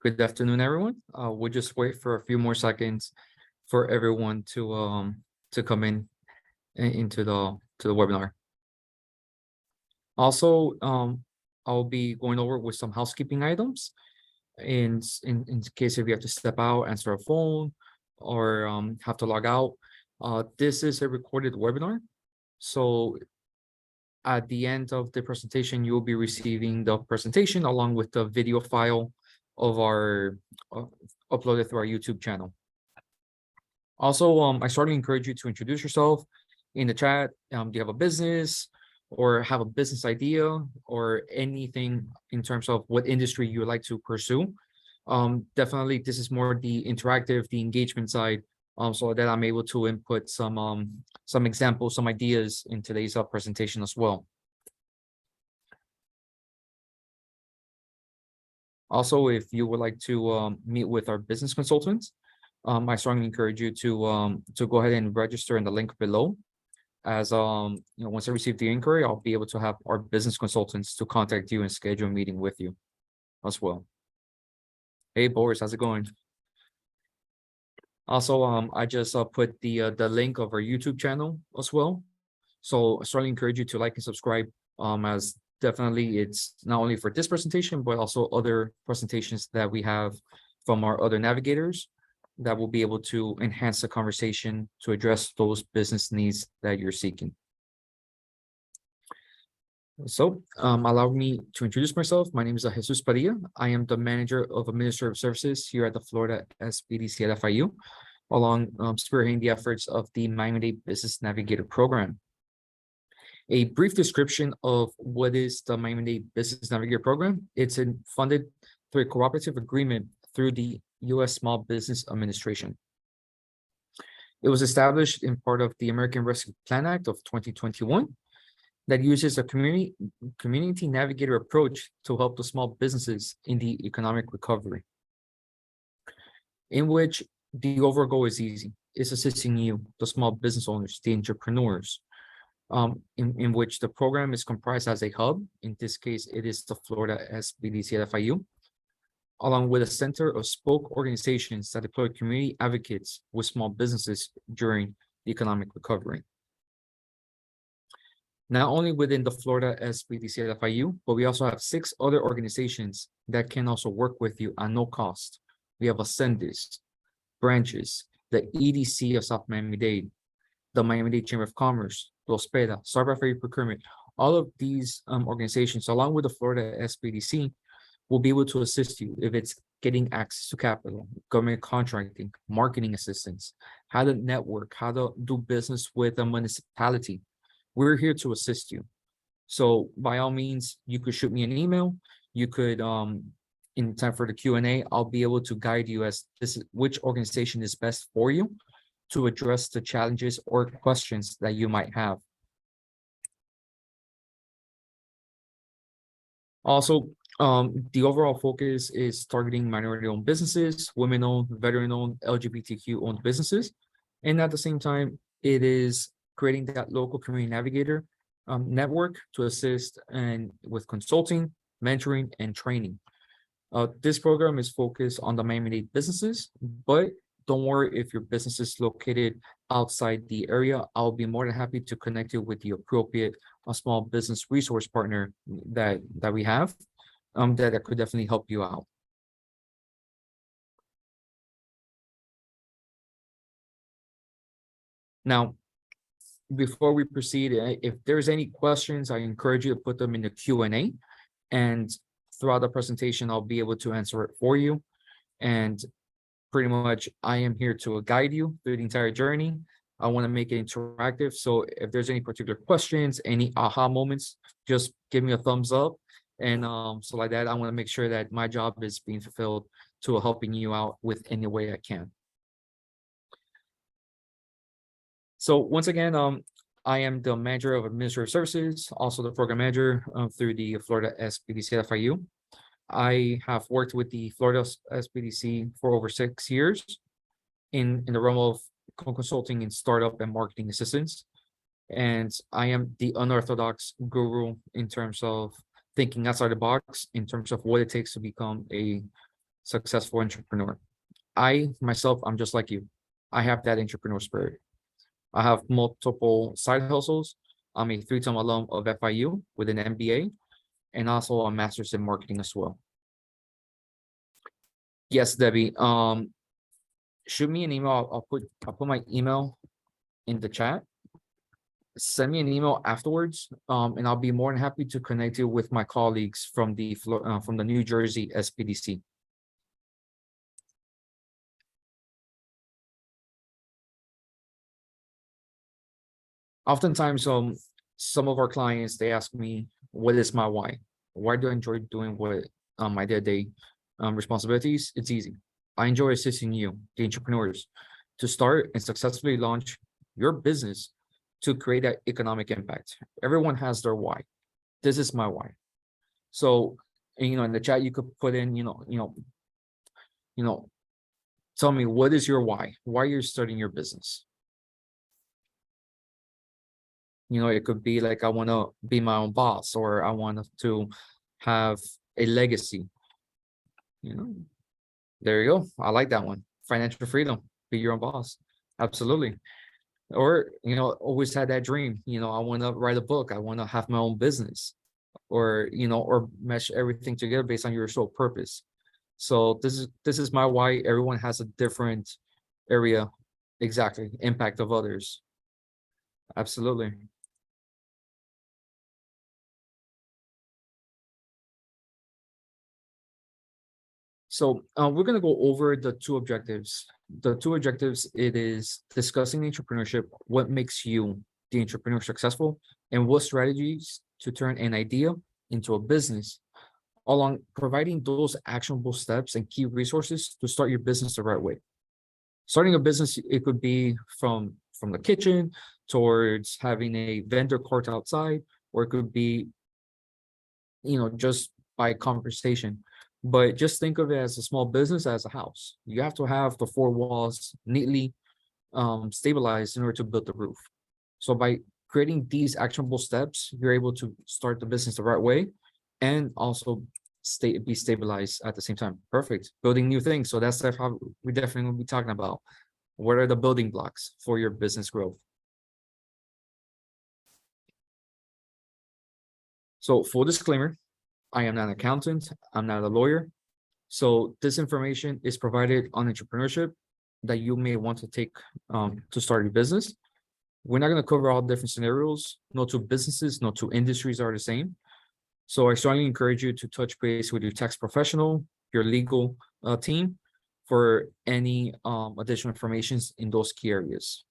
Good afternoon, everyone. We'll just wait for a few more seconds for everyone to come into the webinar. Also, I'll be going over with some housekeeping items in case if you have to step out, answer a phone, or have to log out. This is a recorded webinar, so at the end of the presentation, you will be receiving the presentation along with the video file of our uploaded through our YouTube channel. Also, I strongly encourage you to introduce yourself in the chat. Do you have a business or have a business idea or anything in terms of what industry you would like to pursue? Definitely, this is more the interactive, the engagement side, so that I'm able to input some examples, some ideas in today's presentation as well. Also, if you would like to meet with our business consultants, I strongly encourage you to go ahead and register in the link below. As once I receive the inquiry, I'll be able to have our business consultants to contact you and schedule a meeting with you as well. Hey, Boris, how's it going? Also, I just put the link of our YouTube channel as well. So I strongly encourage you to like and subscribe, as definitely it's not only for this presentation, but also other presentations that we have from our other navigators that will be able to enhance the conversation to address those business needs that you're seeking. So allow me to introduce myself. My name is Jesus Padilla. I am the manager of administrative services here at the Florida SBDC at FIU, along spearheading the efforts of the Miami-Dade Business Navigator program. A brief description of what is the Miami-Dade Business Navigator program. It's funded through a cooperative agreement through the U.S. Small Business Administration. It was established in part of the American Rescue Plan Act of 2021 that uses a community navigator approach to help the small businesses in the economic recovery, in which the overall goal is easy. It's assisting you, the small business owners, the entrepreneurs, in which the program is comprised as a hub. In this case, it is the Florida SBDC at FIU, along with a center of spoke organizations that deploy community advocates with small businesses during the economic recovery. Not only within the Florida SBDC at FIU, but we also have 6 other organizations that can also work with you at no cost. We have Ascendis, branches, the EDC of South Miami-Dade, the Miami-Dade Chamber of Commerce, Los Peda, Sarbra Ferry Procurement. All of these organizations, along with the Florida SBDC, will be able to assist you if it's getting access to capital, government contracting, marketing assistance, how to network, how to do business with a municipality. We're here to assist you. So by all means, you could shoot me an email. You could, in time for the Q&A, I'll be able to guide you as this is which organization is best for you to address the challenges or questions that you might have. Also, the overall focus is targeting minority-owned businesses, women-owned, veteran-owned, LGBTQ-owned businesses. And at the same time, it is creating that local community navigator network to assist and with consulting, mentoring, and training. This program is focused on the Miami-Dade businesses, but don't worry if your business is located outside the area. I'll be more than happy to connect you with the appropriate small business resource partner that we have that could definitely help you out. Now, before we proceed, if there's any questions, I encourage you to put them in the Q&A, and throughout the presentation, I'll be able to answer it for you. And pretty much, I am here to guide you through the entire journey. I want to make it interactive. So if there's any particular questions, any aha moments, just give me a thumbs up. And so like that, I want to make sure that my job is being fulfilled to helping you out with any way I can. So once again, I am the manager of administrative services, also the program manager through the Florida SBDC at FIU. I have worked with the Florida SBDC for over 6 years in the realm of consulting in startup and marketing assistance. And I am the unorthodox guru in terms of thinking outside the box, in terms of what it takes to become a successful entrepreneur. I myself, I'm just like you. I have that entrepreneur spirit. I have multiple side hustles. I'm a three-time alum of FIU with an MBA and also a master's in marketing as well. Yes, Debbie. Shoot me an email. I'll put my email in the chat. Send me an email afterwards, and I'll be more than happy to connect you with my colleagues from the New Jersey SPDC. Oftentimes, some of our clients, they ask me, what is my why? Why do I enjoy doing what my day-to-day responsibilities? It's easy. I enjoy assisting you, the entrepreneurs, to start and successfully launch your business to create that economic impact. Everyone has their why. This is my why. So, in the chat, you could put in, tell me, what is your why? Why you're starting your business? It could be like, I want to be my own boss, or I want to have a legacy. There you go. I like that one. Financial freedom, be your own boss. Absolutely. Or, always had that dream, I want to write a book. I want to have my own business, or, or mesh everything together based on your sole purpose. So this is my why. Everyone has a different area. Exactly. Impact of others. Absolutely. So we're going to go over the two objectives. The two objectives, it is discussing entrepreneurship, what makes you, the entrepreneur, successful, and what strategies to turn an idea into a business, along providing those actionable steps and key resources to start your business the right way. Starting a business, it could be from the kitchen towards having a vendor cart outside, or it could be, just by conversation. But just think of it as a small business, as a house. You have to have the four walls neatly stabilized in order to build the roof. So by creating these actionable steps, you're able to start the business the right way and also be stabilized at the same time. Perfect. Building new things. So that's how we definitely will be talking about. What are the building blocks for your business growth? So full disclaimer, I am not an accountant. I'm not a lawyer. So this information is provided on entrepreneurship that you may want to take to start your business. We're not going to cover all different scenarios. No two businesses, no two industries are the same. So I strongly encourage you to touch base with your tax professional, your legal team, for any additional information in those key areas.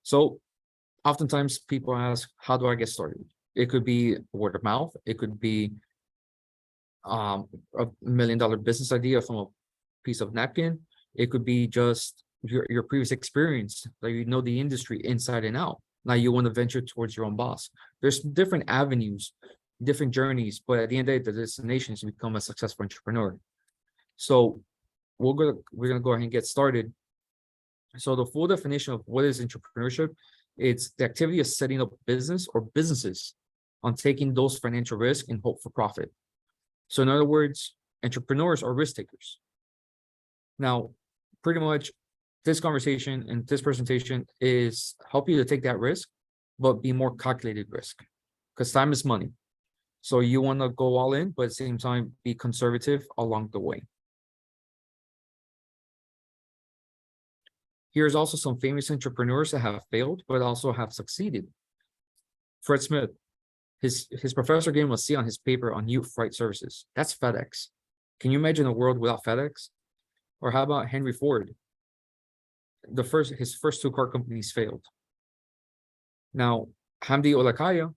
So oftentimes people ask, how do I get started? It could be word of mouth. It could be a $1 million business idea from a piece of napkin. It could be just your previous experience, like the industry inside and out. Now you want to venture towards your own boss. There's different avenues, different journeys, but at the end of the day, the destination is to become a successful entrepreneur. So we're gonna go ahead and get started. So the full definition of what is entrepreneurship, it's the activity of setting up business or businesses on taking those financial risks and hope for profit. So in other words, entrepreneurs are risk takers. Now, pretty much this conversation and this presentation is help you to take that risk, but be more calculated risk, because time is money. So you want to go all in, but at the same time, be conservative along the way. Here's also some famous entrepreneurs that have failed, but also have succeeded. Fred Smith, his professor gave him a C on his paper on youth freight services. That's FedEx. Can you imagine a world without FedEx? Or how about Henry Ford? His first two car companies failed. Now, Hamdi Olakaya,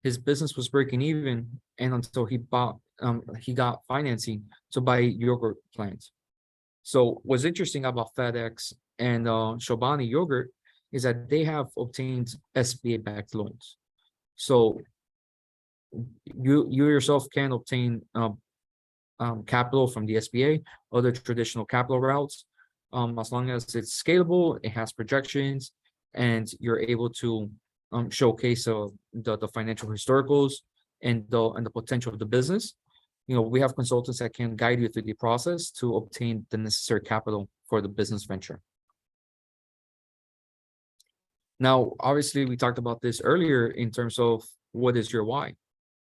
his business was breaking even, and until he got financing to buy yogurt plants. So what's interesting about FedEx and Chobani Yogurt is that they have obtained SBA-backed loans. So you yourself can obtain capital from the SBA, other traditional capital routes, as long as it's scalable, it has projections, and you're able to showcase the financial historicals and the potential of the business. We have consultants that can guide you through the process to obtain the necessary capital for the business venture. Now, obviously, we talked about this earlier in terms of what is your why.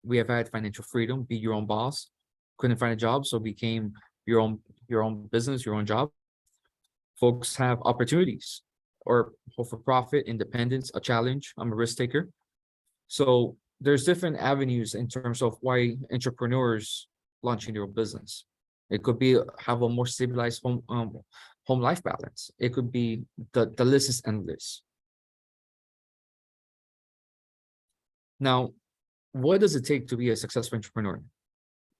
We have had financial freedom, be your own boss, couldn't find a job, so became your own business, your own job. Folks have opportunities or hope for profit, independence, a challenge. I'm a risk taker. So there's different avenues in terms of why entrepreneurs launching their own business. It could be have a more stabilized home life balance. It could be the list is endless. Now, what does it take to be a successful entrepreneur?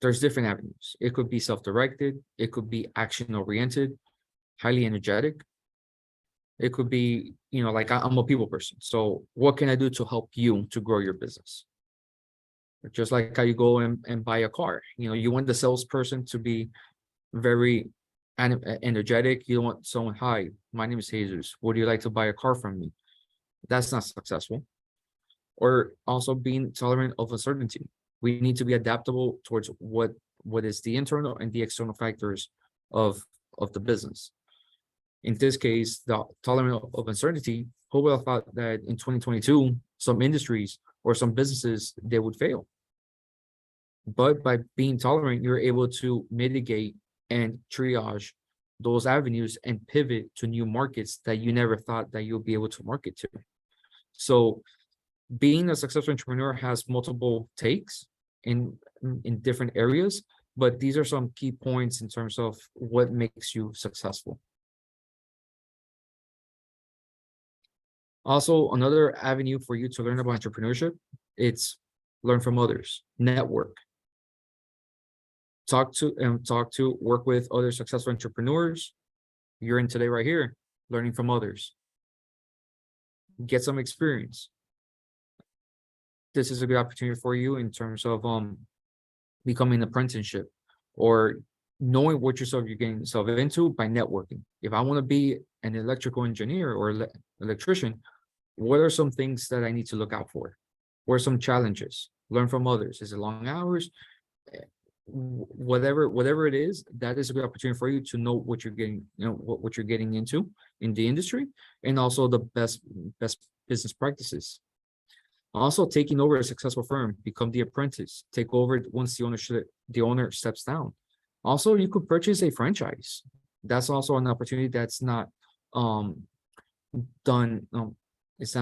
There's different avenues. It could be self-directed. It could be action-oriented, highly energetic. It could be, like I'm a people person. So what can I do to help you to grow your business? Just like how you go and buy a car. You want the salesperson to be very energetic. You don't want someone, hi, my name is Jesus. Would you like to buy a car from me? That's not successful. Or also being tolerant of uncertainty. We need to be adaptable towards what is the internal and the external factors of the business. In this case, the tolerance of uncertainty, who would have thought that in 2022, some industries or some businesses, they would fail. But by being tolerant, you're able to mitigate and triage those avenues and pivot to new markets that you never thought that you'll be able to market to. So being a successful entrepreneur has multiple takes in different areas, but these are some key points in terms of what makes you successful. Also, another avenue for you to learn about entrepreneurship, it's learn from others, network. Talk to, work with other successful entrepreneurs. You're in today right here, learning from others. Get some experience. This is a good opportunity for you in terms of becoming an apprenticeship or knowing what you're getting yourself into by networking. If I want to be an electrical engineer or electrician, what are some things that I need to look out for? What are some challenges? Learn from others. Is it long hours? Whatever it is, that is a good opportunity for you to know what you're getting, what you're getting into in the industry, and also the best business practices. Also, taking over a successful firm, become the apprentice, take over once the owner steps down. Also, you could purchase a franchise. That's also an opportunity that's not done. It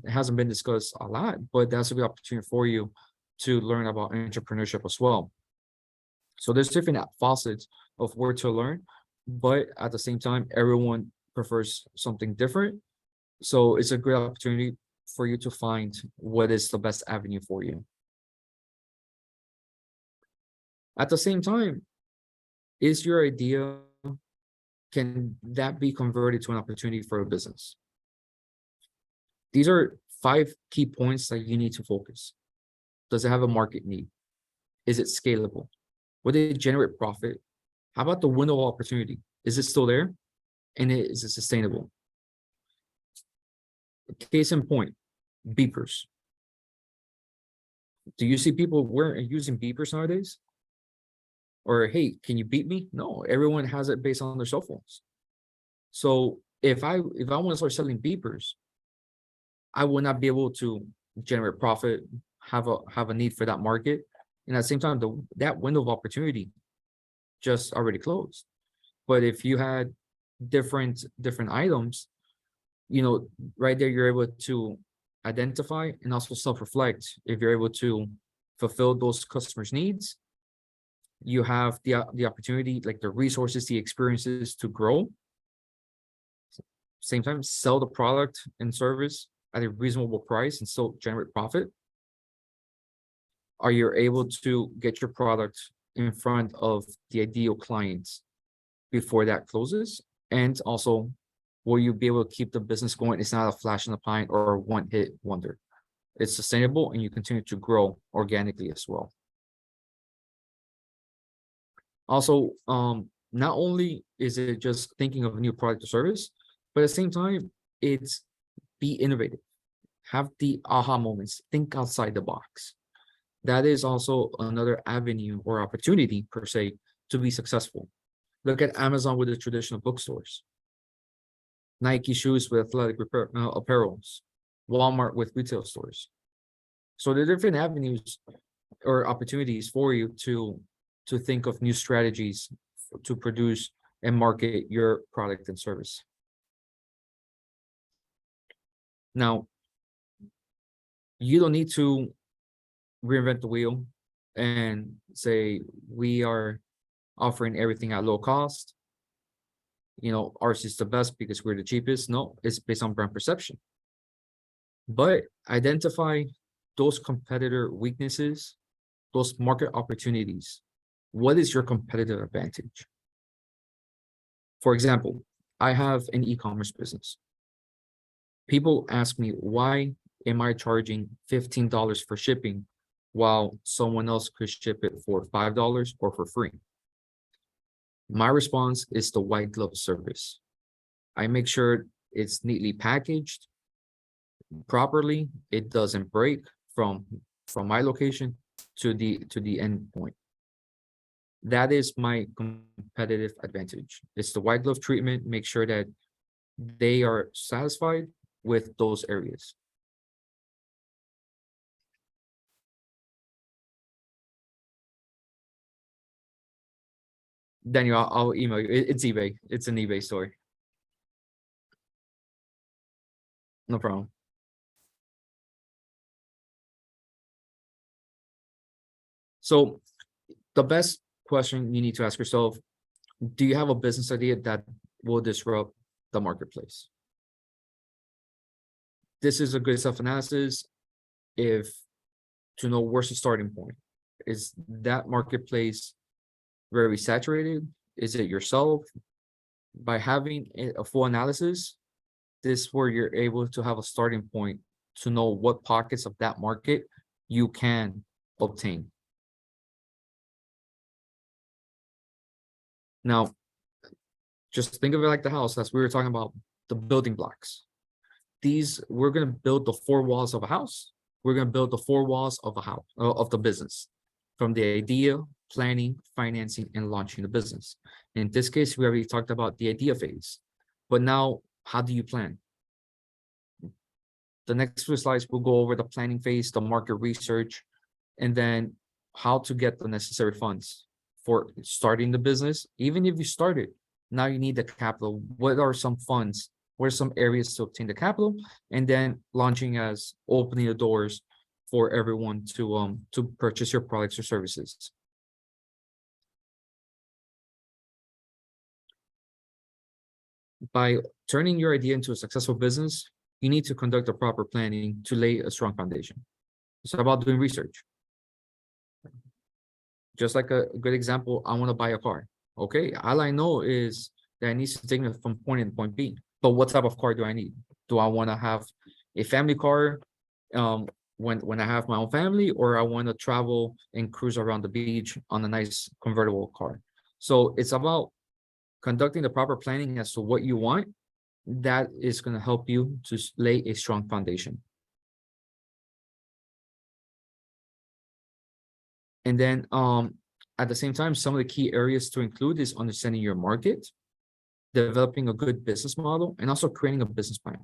hasn't been discussed a lot, but that's a good opportunity for you to learn about entrepreneurship as well. So there's different facets of where to learn, but at the same time, everyone prefers something different. So it's a great opportunity for you to find what is the best avenue for you. At the same time, is your idea, can that be converted to an opportunity for a business? These are 5 key points that you need to focus. Does it have a market need? Is it scalable? Would it generate profit? How about the window of opportunity? Is it still there? And is it sustainable? Case in point, beepers. Do you see people using beepers nowadays? Or, hey, can you beep me? No, everyone has it based on their cell phones. So if I want to start selling beepers, I will not be able to generate profit, have a need for that market. And at the same time, that window of opportunity just already closed. But if you had different items, right there, you're able to identify and also self-reflect. If you're able to fulfill those customers' needs, you have the opportunity, like the resources, the experiences to grow. Same time, sell the product and service at a reasonable price and still generate profit. Are you able to get your product in front of the ideal clients before that closes? And also, will you be able to keep the business going? It's not a flash in the pan or a one-hit wonder. It's sustainable and you continue to grow organically as well. Also, not only is it just thinking of a new product or service, but at the same time, it's be innovative. Have the aha moments. Think outside the box. That is also another avenue or opportunity per se to be successful. Look at Amazon with the traditional bookstores, Nike shoes with athletic apparels, Walmart with retail stores. So there are different avenues or opportunities for you to think of new strategies to produce and market your product and service. Now, you don't need to reinvent the wheel and say we are offering everything at low cost. You know, ours is the best because we're the cheapest. No, it's based on brand perception. But identify those competitor weaknesses, those market opportunities. What is your competitive advantage? For example, I have an e-commerce business. People ask me, why am I charging $15 for shipping while someone else could ship it for $5 or for free? My response is the white glove service. I make sure it's neatly packaged properly. It doesn't break from my location to the end point. That is my competitive advantage. It's the white glove treatment. Make sure that they are satisfied with those areas. Daniel, I'll email you. It's eBay. It's an eBay store. No problem. So the best question you need to ask yourself, do you have a business idea that will disrupt the marketplace? This is a good self-analysis if to know where's the starting point. Is that marketplace very saturated? Is it yourself? By having a full analysis, this is where you're able to have a starting point to know what pockets of that market you can obtain. Now, just think of it like the house, as we were talking about the building blocks. We're going to build the four walls of a house. We're going to build the four walls of a house, of the business, from the idea, planning, financing, and launching the business. In this case, we already talked about the idea phase, but now how do you plan? The next few slides will go over the planning phase, the market research, and then how to get the necessary funds for starting the business. Even if you started, now you need the capital. What are some funds? What are some areas to obtain the capital? And then launching as opening the doors for everyone to purchase your products or services. By turning your idea into a successful business, you need to conduct the proper planning to lay a strong foundation. It's about doing research. Just like a good example, I want to buy a car. Okay, all I know is that it needs to take me from point A to point B. But what type of car do I need? Do I want to have a family car when I have my own family, or I want to travel and cruise around the beach on a nice convertible car? So it's about conducting the proper planning as to what you want. That is going to help you to lay a strong foundation. And then at the same time, some of the key areas to include is understanding your market, developing a good business model, and also creating a business plan.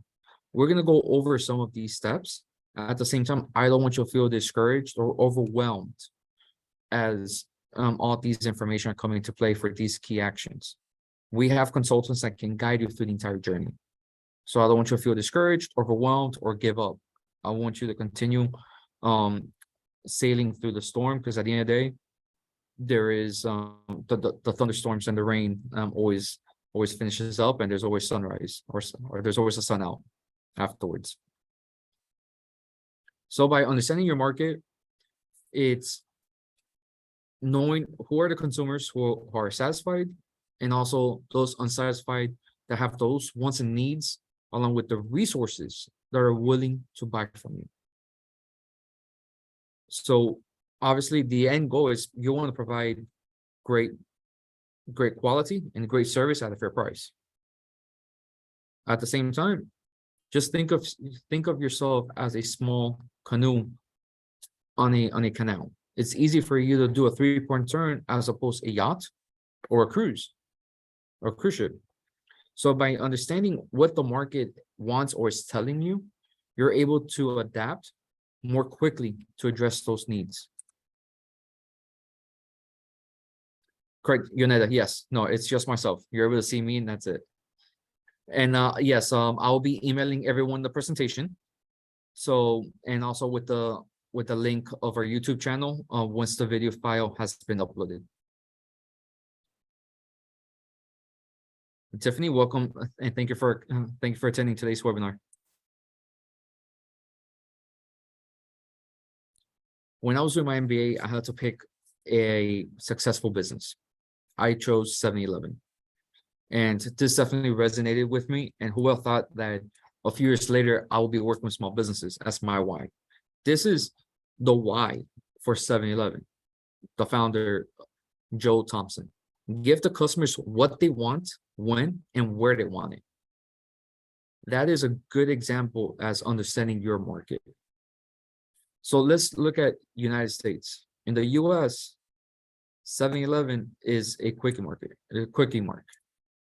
We're going to go over some of these steps. At the same time, I don't want you to feel discouraged or overwhelmed as all these information are coming into play for these key actions. We have consultants that can guide you through the entire journey. So I don't want you to feel discouraged, overwhelmed, or give up. I want you to continue sailing through the storm, because at the end of the day, there is the thunderstorms and the rain always finishes up, and there's always sunrise, or there's always a sun out afterwards. So by understanding your market, it's knowing who are the consumers who are satisfied, and also those unsatisfied that have those wants and needs, along with the resources that are willing to buy from you. So obviously the end goal is you want to provide great quality and great service at a fair price. At the same time, just think of yourself as a small canoe on a canal. It's easy for you to do a 3-point turn as opposed to a yacht or a cruise or cruise ship. So by understanding what the market wants or is telling you, you're able to adapt more quickly to address those needs. Correct, Yoneda. Yes, no, it's just myself. You're able to see me, and that's it. And yes, I'll be emailing everyone the presentation. So, and also with the link of our YouTube channel once the video file has been uploaded. Tiffany, welcome, and thank you for attending today's webinar. When I was doing my MBA, I had to pick a successful business. I chose 7-Eleven. And this definitely resonated with me. And who else thought that a few years later, I will be working with small businesses? That's my why. This is the why for 7-Eleven. The founder, Joe Thompson. Give the customers what they want, when, and where they want it. That is a good example as understanding your market. So let's look at United States. In the US, 7-Eleven is a quickie market,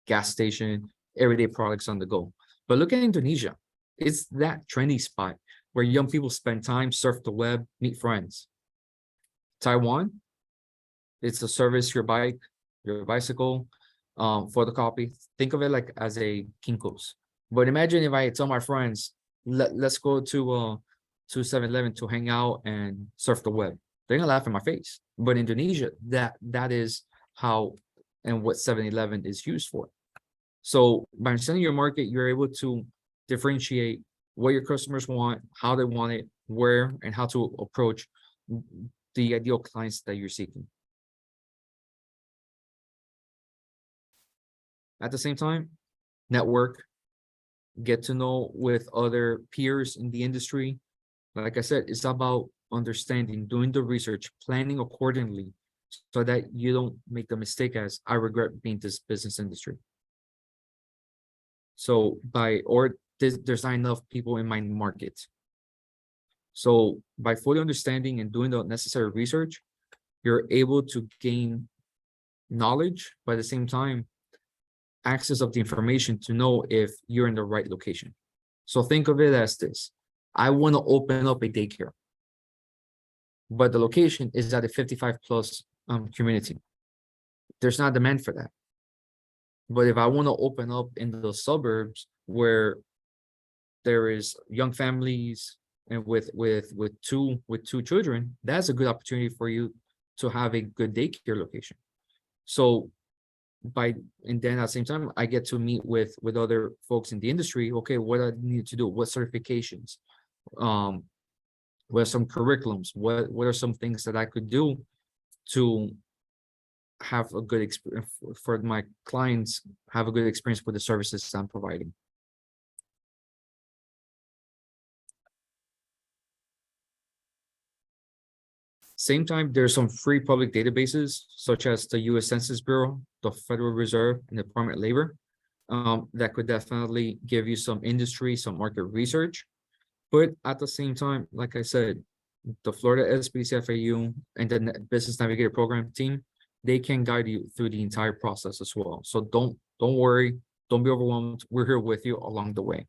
gas station, everyday products on the go. But look at Indonesia. It's that trendy spot where young people spend time, surf the web, meet friends. Taiwan, it's a service, your bicycle, photocopy. Think of it like as a Kinko's. But imagine if I tell my friends, let's go to 7-Eleven to hang out and surf the web. They're gonna laugh in my face. But Indonesia, that is how and what 7-Eleven is used for. So by understanding your market, you're able to differentiate what your customers want, how they want it, where, and how to approach the ideal clients that you're seeking. At the same time, network, get to know with other peers in the industry. Like I said, it's about understanding, doing the research, planning accordingly so that you don't make the mistake as I regret being this business industry. So there's not enough people in my market. So by fully understanding and doing the necessary research, you're able to gain knowledge, but at the same time, access of the information to know if you're in the right location. So think of it as this. I want to open up a daycare, but the location is at a 55+ community. There's not demand for that. But if I want to open up in the suburbs where there is young families and with two children, that's a good opportunity for you to have a good daycare location. So and then at the same time, I get to meet with other folks in the industry. Okay, what I need to do, what certifications, what are some curriculums, what are some things that I could do to have a good experience for my clients, have a good experience with the services I'm providing. Same time, there's some free public databases such as the U.S. Census Bureau, the Federal Reserve, and the Department of Labor that could definitely give you some industry, some market research. But at the same time, like I said, the Florida SBDC FAU and the Business Navigator program team, they can guide you through the entire process as well. So don't worry, don't be overwhelmed. We're here with you along the way.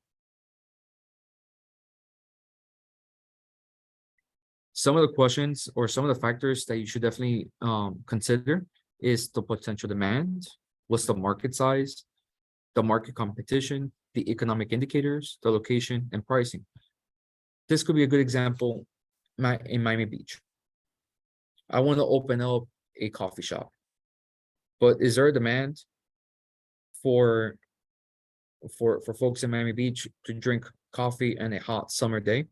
Some of the questions or some of the factors that you should definitely consider is the potential demand, what's the market size, the market competition, the economic indicators, the location, and pricing. This could be a good example in Miami Beach. I want to open up a coffee shop, but is there a demand for folks in Miami Beach to drink coffee on a hot summer day?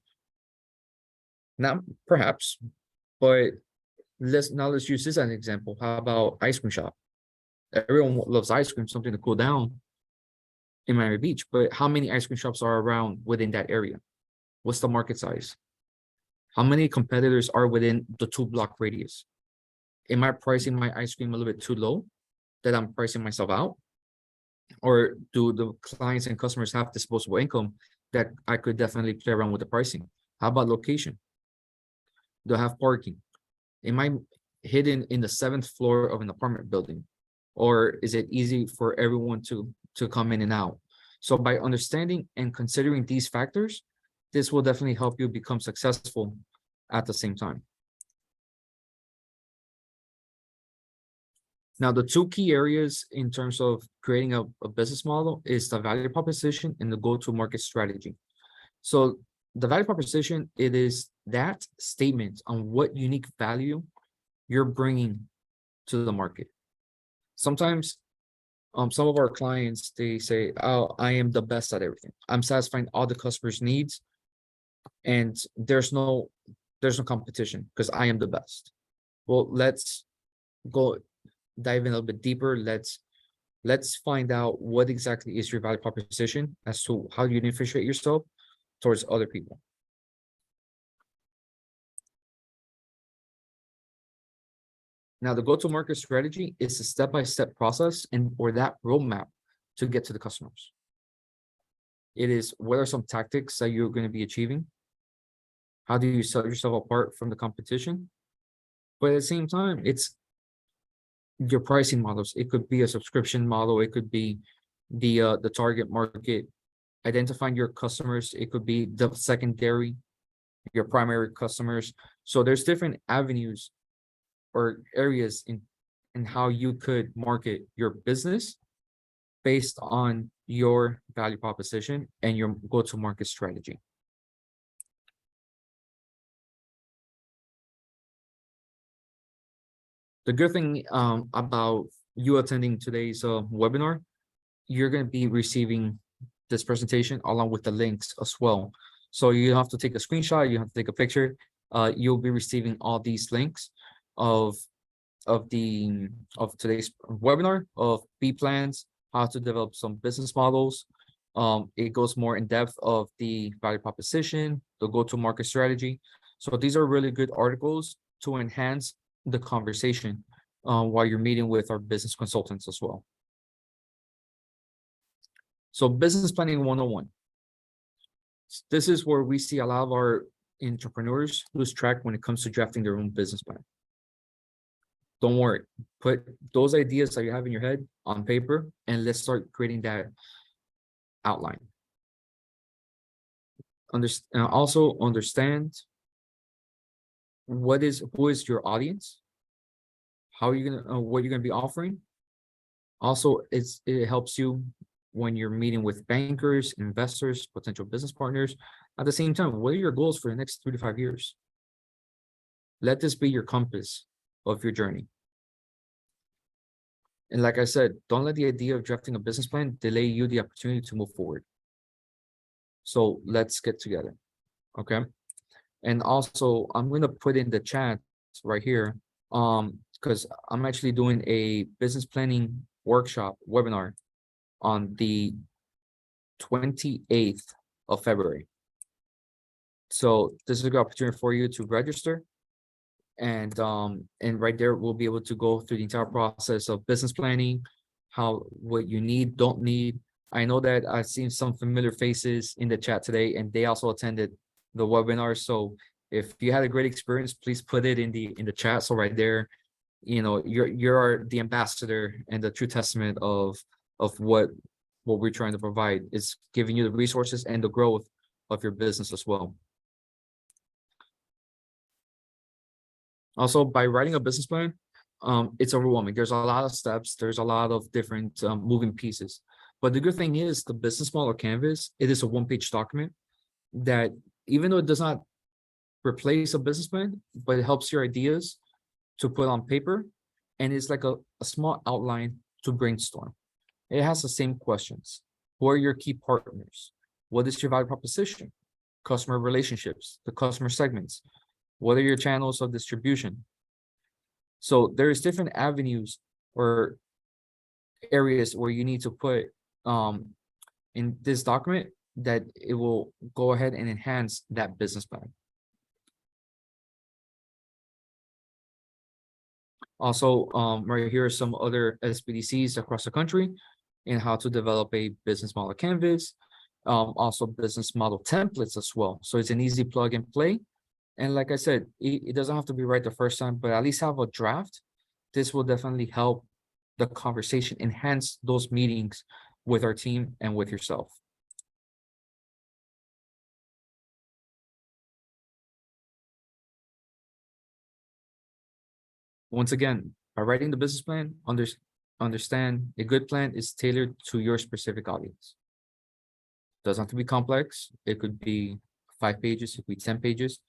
Not perhaps, but let's use this as an example. How about ice cream shop? Everyone loves ice cream, something to cool down in Miami Beach, but how many ice cream shops are around within that area? What's the market size? How many competitors are within the 2-block radius? Am I pricing my ice cream a little bit too low that I'm pricing myself out? Or do the clients and customers have disposable income that I could definitely play around with the pricing? How about location? Do I have parking? Am I hidden in the seventh floor of an apartment building? Or is it easy for everyone to come in and out? So by understanding and considering these factors, this will definitely help you become successful at the same time. Now, the two key areas in terms of creating a business model is the value proposition and the go-to-market strategy. So the value proposition, it is that statement on what unique value you're bringing to the market. Sometimes some of our clients, they say, oh, I am the best at everything. I'm satisfying all the customers' needs, and there's no competition because I am the best. Well, let's go dive in a little bit deeper. Let's find out what exactly is your value proposition as to how you differentiate yourself towards other people. Now, the go-to-market strategy is a step-by-step process and or that roadmap to get to the customers. It is, what are some tactics that you're going to be achieving? How do you set yourself apart from the competition? But at the same time, it's your pricing models. It could be a subscription model. It could be the target market, identifying your customers. It could be the secondary, your primary customers. So there's different avenues or areas in how you could market your business based on your value proposition and your go-to-market strategy. The good thing about you attending today's webinar, you're going to be receiving this presentation along with the links as well. So you have to take a screenshot, you have to take a picture. You'll be receiving all these links of today's webinar, of B plans, how to develop some business models. It goes more in depth of the value proposition, the go-to-market strategy. So these are really good articles to enhance the conversation while you're meeting with our business consultants as well. So business planning 101. This is where we see a lot of our entrepreneurs lose track when it comes to drafting their own business plan. Don't worry, put those ideas that you have in your head on paper and let's start creating that outline. Also understand who is your audience, how are you gonna what you're gonna be offering. Also, it helps you when you're meeting with bankers, investors, potential business partners. At the same time, what are your goals for the next 3 to 5 years? Let this be your compass of your journey. And like I said, don't let the idea of drafting a business plan delay you the opportunity to move forward. So let's get together, okay? And also, I'm going to put in the chat right here, because I'm actually doing a business planning workshop webinar on the 28th of February. So this is a good opportunity for you to register. And right there, we'll be able to go through the entire process of business planning, what you need, don't need. I know that I've seen some familiar faces in the chat today, and they also attended the webinar. So if you had a great experience, please put it in the chat. So right there, you know, you're the ambassador and the true testament of what we're trying to provide. Is giving you the resources and the growth of your business as well. Also, by writing a business plan, it's overwhelming. There's a lot of steps. There's a lot of different moving pieces. But the good thing is the business model canvas, it is a one-page document that, even though it does not replace a business plan, but it helps your ideas to put on paper. And it's like a small outline to brainstorm. It has the same questions. Who are your key partners? What is your value proposition? Customer relationships, the customer segments. What are your channels of distribution? So there's different avenues or areas where you need to put in this document that it will go ahead and enhance that business plan. Also, right here are some other SBDCs across the country and how to develop a business model canvas. Also business model templates as well. So it's an easy plug and play. And like I said, it doesn't have to be right the first time, but at least have a draft. This will definitely help the conversation, enhance those meetings with our team and with yourself. Once again, by writing the business plan, understand a good plan is tailored to your specific audience. Doesn't have to be complex. It could be 5 pages, it could be 10 pages.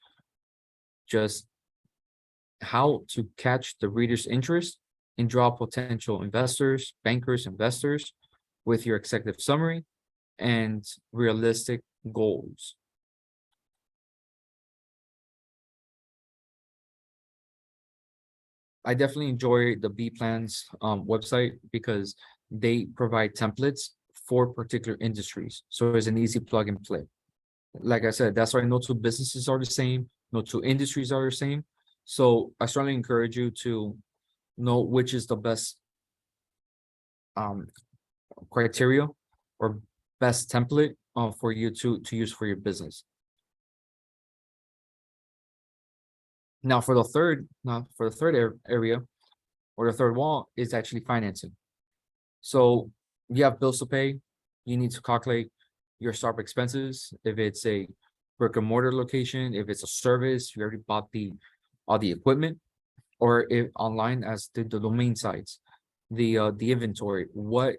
Just how to catch the reader's interest and draw potential investors, bankers, investors with your executive summary and realistic goals. I definitely enjoy the B Plans website because they provide templates for particular industries. So it's an easy plug and play. Like I said, that's why no two businesses are the same, no two industries are the same. So I strongly encourage you to know which is the best um, criteria or best template for you to use for your business. Now for the third area or the third wall is actually financing. So you have bills to pay. You need to calculate your startup expenses. If it's a brick and mortar location, if it's a service, you already bought all the equipment, or if online as the domain sites, the inventory. What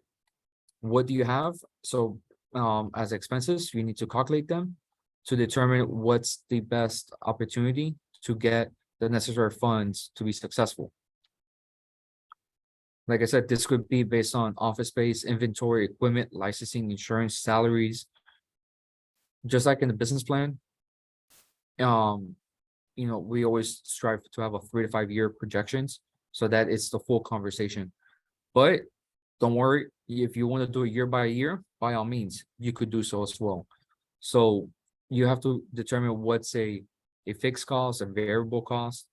do you have? So as expenses, you need to calculate them to determine what's the best opportunity to get the necessary funds to be successful. Like I said, this could be based on office space, inventory, equipment, licensing, insurance, salaries. Just like in the business plan, we always strive to have a 3 to 5 year projections so that it's the full conversation. But don't worry, if you want to do it year by year, by all means, you could do so as well. So you have to determine what's a fixed cost, a variable cost,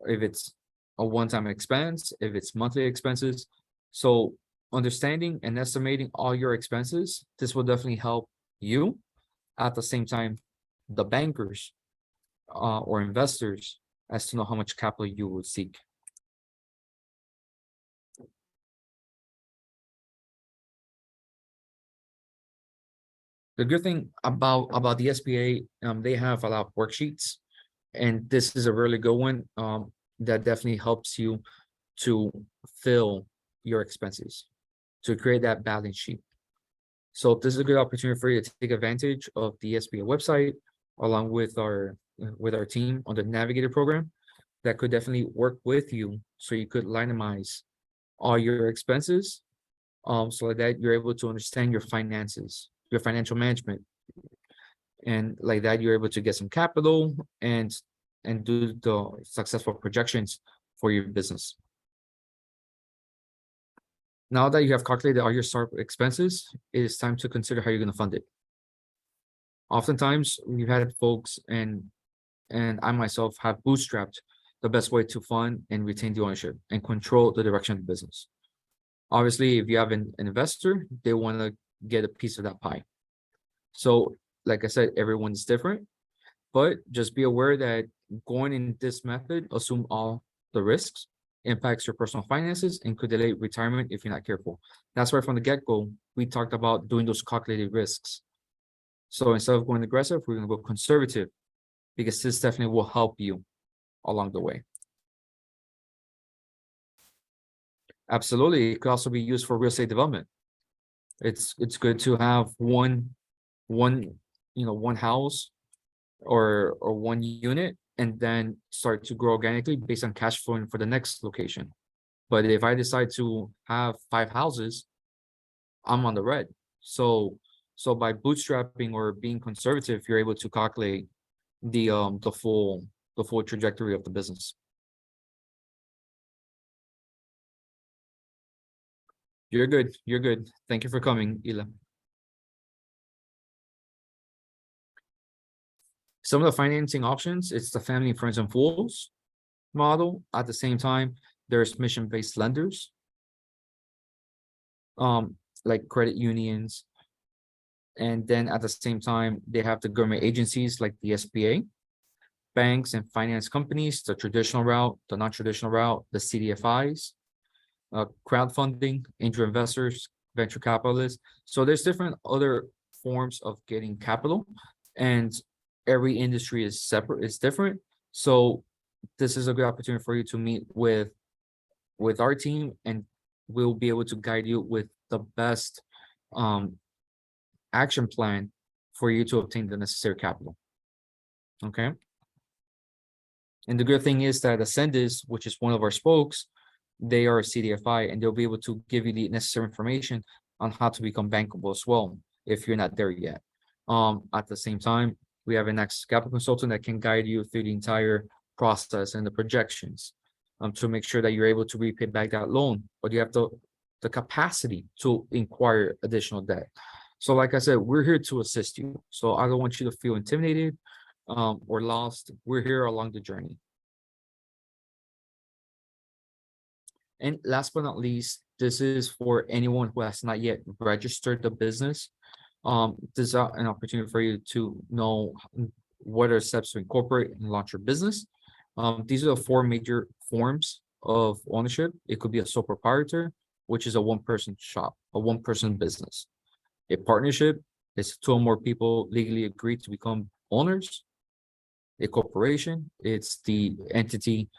if it's a one-time expense, if it's monthly expenses. So understanding and estimating all your expenses, this will definitely help you. At the same time, the bankers or investors as to know how much capital you would seek. The good thing about the SBA, they have a lot of worksheets, and this is a really good one that definitely helps you to fill your expenses, to create that balance sheet. So this is a good opportunity for you to take advantage of the SBA website along with our team on the Navigator program that could definitely work with you so you could itemize all your expenses so that you're able to understand your finances, your financial management. And like that, you're able to get some capital and do the successful projections for your business. Now that you have calculated all your startup expenses, it is time to consider how you're going to fund it. Oftentimes, we've had folks and I myself have bootstrapped the best way to fund and retain the ownership and control the direction of the business. Obviously, if you have an investor, they want to get a piece of that pie. So, like I said, everyone's different, but just be aware that going in this method, assume all the risks, impacts your personal finances, and could delay retirement if you're not careful. That's why from the get-go, we talked about doing those calculated risks. So instead of going aggressive, we're going to go conservative because this definitely will help you along the way. Absolutely. It could also be used for real estate development. It's good to have one house or one unit and then start to grow organically based on cash flowing for the next location. But if I decide to have 5 houses, I'm on the red. So by bootstrapping or being conservative, you're able to calculate the full trajectory of the business. You're good. You're good. Thank you for coming, Ila. Some of the financing options, it's the family, friends, and fools model. At the same time, there's mission-based lenders, like credit unions. And then at the same time, they have the government agencies like the SBA. banks and finance companies, the traditional route, the non-traditional route, the CDFIs, crowdfunding, angel investors, venture capitalists. So there's different other forms of getting capital, and every industry is separate, it's different. So this is a good opportunity for you to meet with our team, and we'll be able to guide you with the best action plan for you to obtain the necessary capital. Okay. And the good thing is that Ascendis, which is one of our spokes, they are a CDFI, and they'll be able to give you the necessary information on how to become bankable as well, if you're not there yet. At the same time, we have an ex capital consultant that can guide you through the entire process and the projections, to make sure that you're able to repay back that loan, but you have the capacity to acquire additional debt. So like I said, we're here to assist you. So I don't want you to feel intimidated or lost. We're here along the journey. And last but not least, this is for anyone who has not yet registered the business. This is an opportunity for you to know what are steps to incorporate and launch your business. These are the 4 major forms of ownership. It could be a sole proprietor, which is a one-person shop, a one-person business. A partnership is 2 or more people legally agree to become owners. A corporation, it's the entity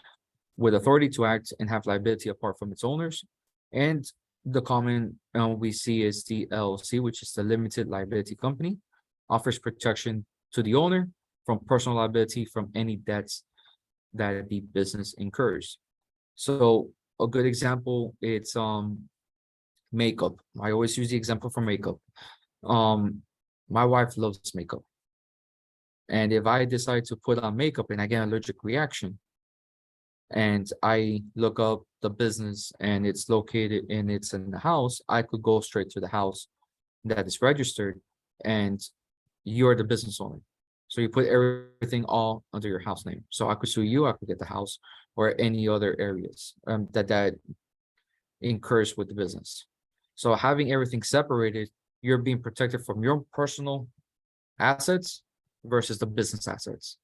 with authority to act and have liability apart from its owners. And the common we see is the LLC, which is the limited liability company, offers protection to the owner from personal liability from any debts that the business incurs. So a good example, it's makeup. I always use the example for makeup. My wife loves makeup. And if I decide to put on makeup and I get an allergic reaction, and I look up the business and it's located and it's in the house, I could go straight to the house that is registered, and you're the business owner. So you put everything all under your house name. So I could sue you, I could get the house or any other areas that incurs with the business. So having everything separated, you're being protected from your personal assets versus the business assets.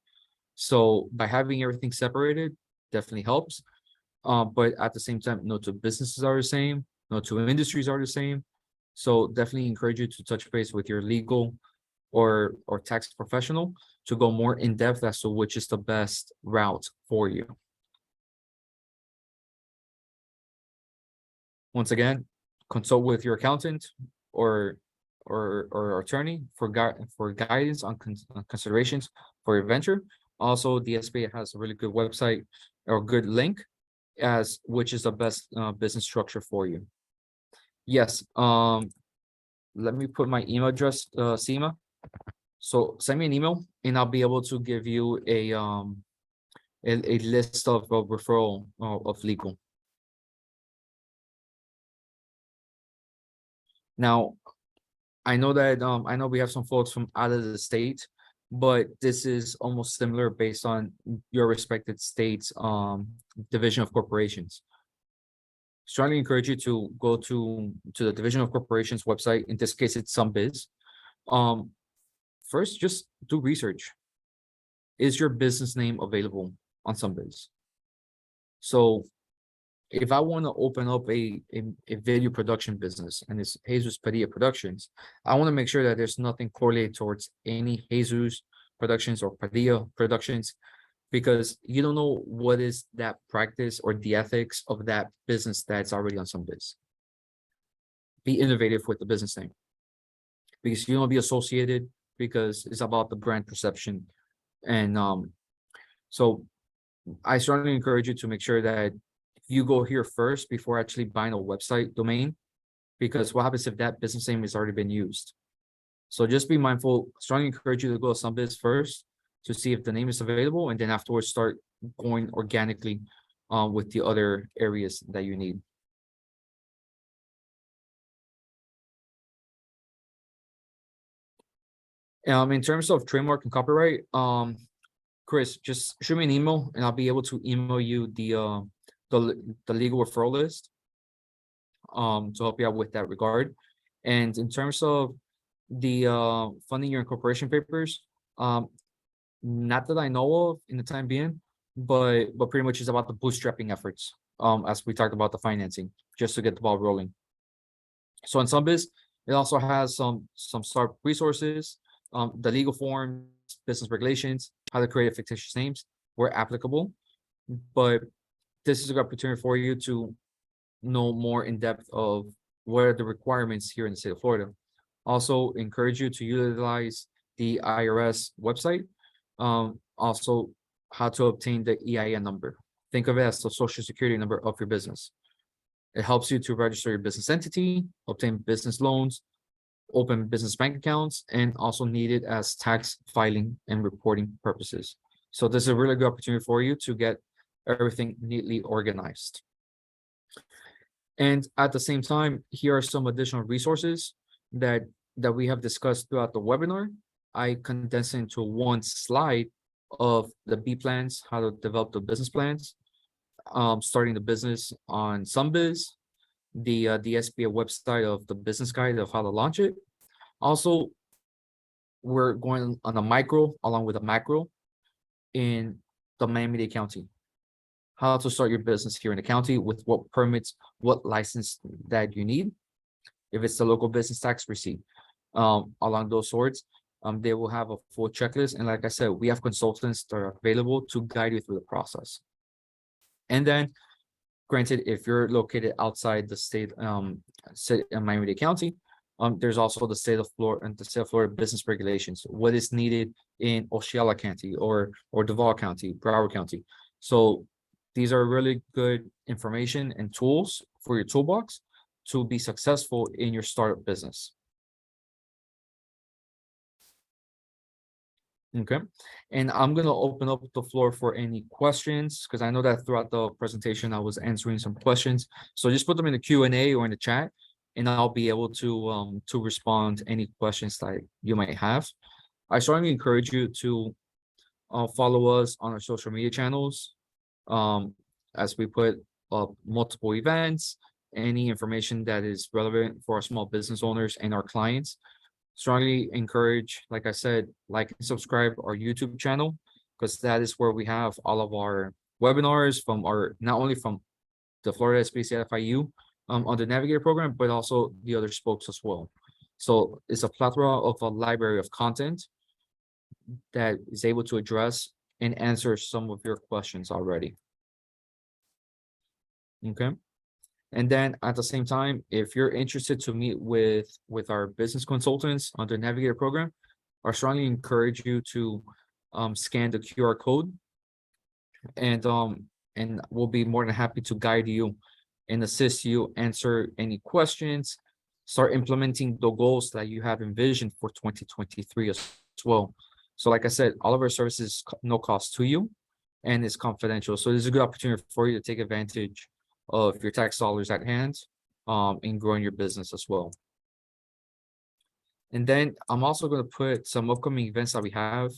So by having everything separated, definitely helps. But at the same time, no 2 businesses are the same, no 2 industries are the same. So definitely encourage you to touch base with your legal or tax professional to go more in depth as to which is the best route for you. Once again, consult with your accountant or attorney for guidance on considerations for your venture. Also, the SBA has a really good website or good link as which is the best business structure for you. Yes. Let me put my email address, Seema. So send me an email and I'll be able to give you a list of referral of legal. Now, I know that I know we have some folks from out of the state, but this is almost similar based on your respected state's division of corporations. Strongly encourage you to go to the division of corporations website. In this case, it's SunBiz. First, just do research. Is your business name available on SunBiz? So if I want to open up a video production business and it's Jesus Padilla Productions, I want to make sure that there's nothing correlated towards any Jesus Productions or Padilla Productions, because you don't know what is that practice or the ethics of that business that's already on SunBiz. Be innovative with the business name, because you don't be associated, because it's about the brand perception. And so I strongly encourage you to make sure that you go here first before actually buying a website domain, because what happens if that business name has already been used? So just be mindful. Strongly encourage you to go to SunBiz first to see if the name is available, and then afterwards start going organically with the other areas that you need. In terms of trademark and copyright, Chris, just shoot me an email and I'll be able to email you the legal referral list to help you out with that regard. And in terms of the funding your incorporation papers, Not that I know of in the time being, but pretty much it's about the bootstrapping efforts. As we talked about the financing, just to get the ball rolling. So in SunBiz, it also has some start resources, the legal forms, business regulations, how to create fictitious names where applicable. But this is a good opportunity for you to know more in depth of what are the requirements here in the state of Florida. Also encourage you to utilize the IRS website. Also how to obtain the EIN number. Think of it as the social security number of your business. It helps you to register your business entity, obtain business loans, open business bank accounts, and also need it as tax filing and reporting purposes. So this is a really good opportunity for you to get everything neatly organized. And at the same time, here are some additional resources that we have discussed throughout the webinar. I condensed into one slide of the B plans, how to develop the business plans, starting the business on SunBiz, the SBA website of the business guide of how to launch it. Also, we're going on a micro along with a macro in the Miami-Dade County. How to start your business here in the county with what permits, what license that you need. If it's the local business tax receipt, along those sorts, they will have a full checklist. And like I said, we have consultants that are available to guide you through the process. And then, granted, if you're located outside the state, Miami-Dade County, there's also the state of Florida and the state of Florida business regulations. What is needed in Osceola County or Duval County, Broward County. So these are really good information and tools for your toolbox to be successful in your startup business. Okay, and I'm gonna open up the floor for any questions because I know that throughout the presentation I was answering some questions. So just put them in the Q&A or in the chat, and I'll be able to respond any questions that you might have. I strongly encourage you to follow us on our social media channels, as we put up multiple events, any information that is relevant for our small business owners and our clients. Strongly encourage, like I said, like and subscribe our YouTube channel, because that is where we have all of our webinars from not only from the Florida SBDC FIU on the Navigator program, but also the other spokes as well. So it's a plethora of a library of content that is able to address and answer some of your questions already. Okay. And then at the same time, if you're interested to meet with our business consultants on the Navigator program, I strongly encourage you to scan the QR code, and we'll be more than happy to guide you and assist you, answer any questions, start implementing the goals that you have envisioned for 2023 as well. So like I said, all of our services no cost to you, and it's confidential. So this is a good opportunity for you to take advantage of your tax dollars at hand in growing your business as well. And then I'm also going to put some upcoming events that we have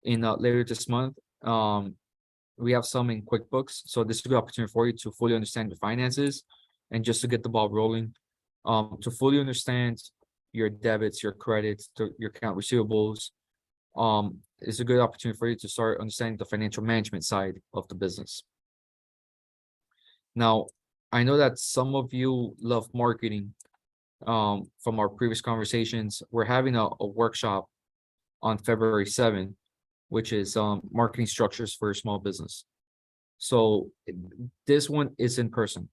in later this month. We have some in QuickBooks, so this is a good opportunity for you to fully understand your finances and just to get the ball rolling, to fully understand your debits, your credits, your account receivables. It's a good opportunity for you to start understanding the financial management side of the business. Now, I know that some of you love marketing. From our previous conversations, we're having a workshop on February 7th, which is marketing structures for a small business. So this one is in person,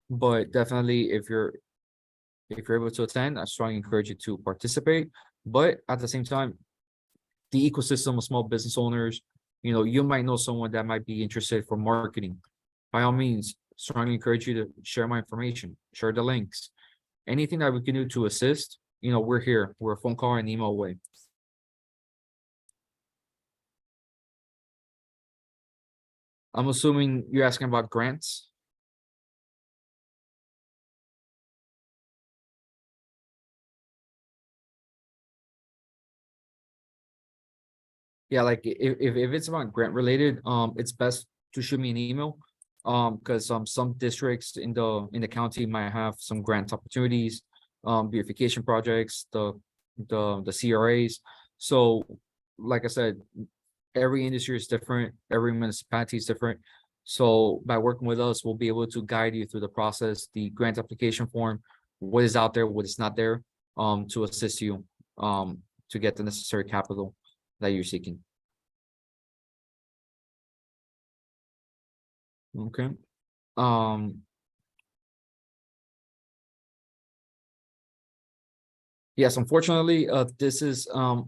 but definitely if you're able to attend, I strongly encourage you to participate. But at the same time, the ecosystem of small business owners, you might know someone that might be interested for marketing. By all means, strongly encourage you to share my information, share the links, anything that we can do to assist. We're here. We're a phone call and email away. I'm assuming you're asking about grants. Yeah, like if it's about grant related, it's best to shoot me an email. Because some districts in the county might have some grant opportunities, beautification projects, the CRAs. So like I said, every industry is different, every municipality is different. So by working with us, we'll be able to guide you through the process, the grant application form, what is out there, what is not there, to assist you to get the necessary capital that you're seeking. Okay. Yes, unfortunately, this is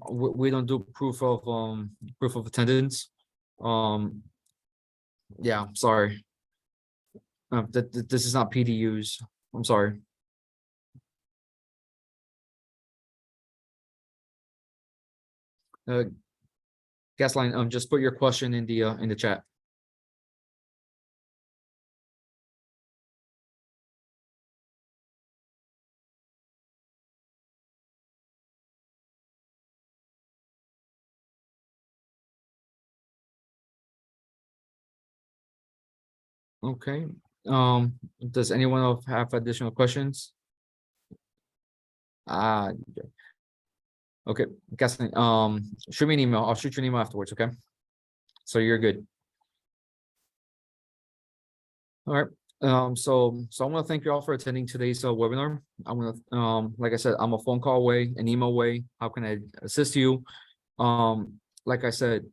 we don't do proof of attendance. Um, yeah, sorry. This is not PDUs. I'm sorry. Uh, Gasline, just put your question in the chat. Okay. Does anyone else have additional questions? Uh, okay, Gasline, shoot me an email. I'll shoot you an email afterwards, okay? So you're good. All right. So I want to thank you all for attending today's webinar. I'm gonna like I said, I'm a phone call away, an email away. How can I assist you? Like I said,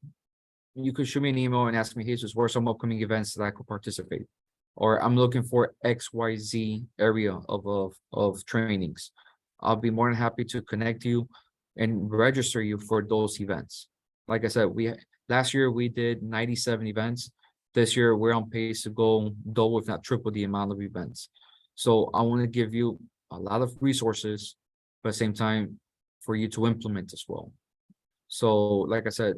you could shoot me an email and ask me, Jesus, where are some upcoming events that I could participate? Or I'm looking for XYZ area of trainings. I'll be more than happy to connect you and register you for those events. Like I said, last year we did 97 events. This year we're on pace to go double, if not triple, the amount of events. So I want to give you a lot of resources, but at the same time for you to implement as well. So like I said,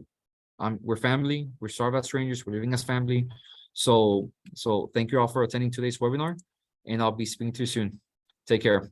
we're family, we're starved as strangers, we're living as family. So thank you all for attending today's webinar, and I'll be speaking to you soon. Take care.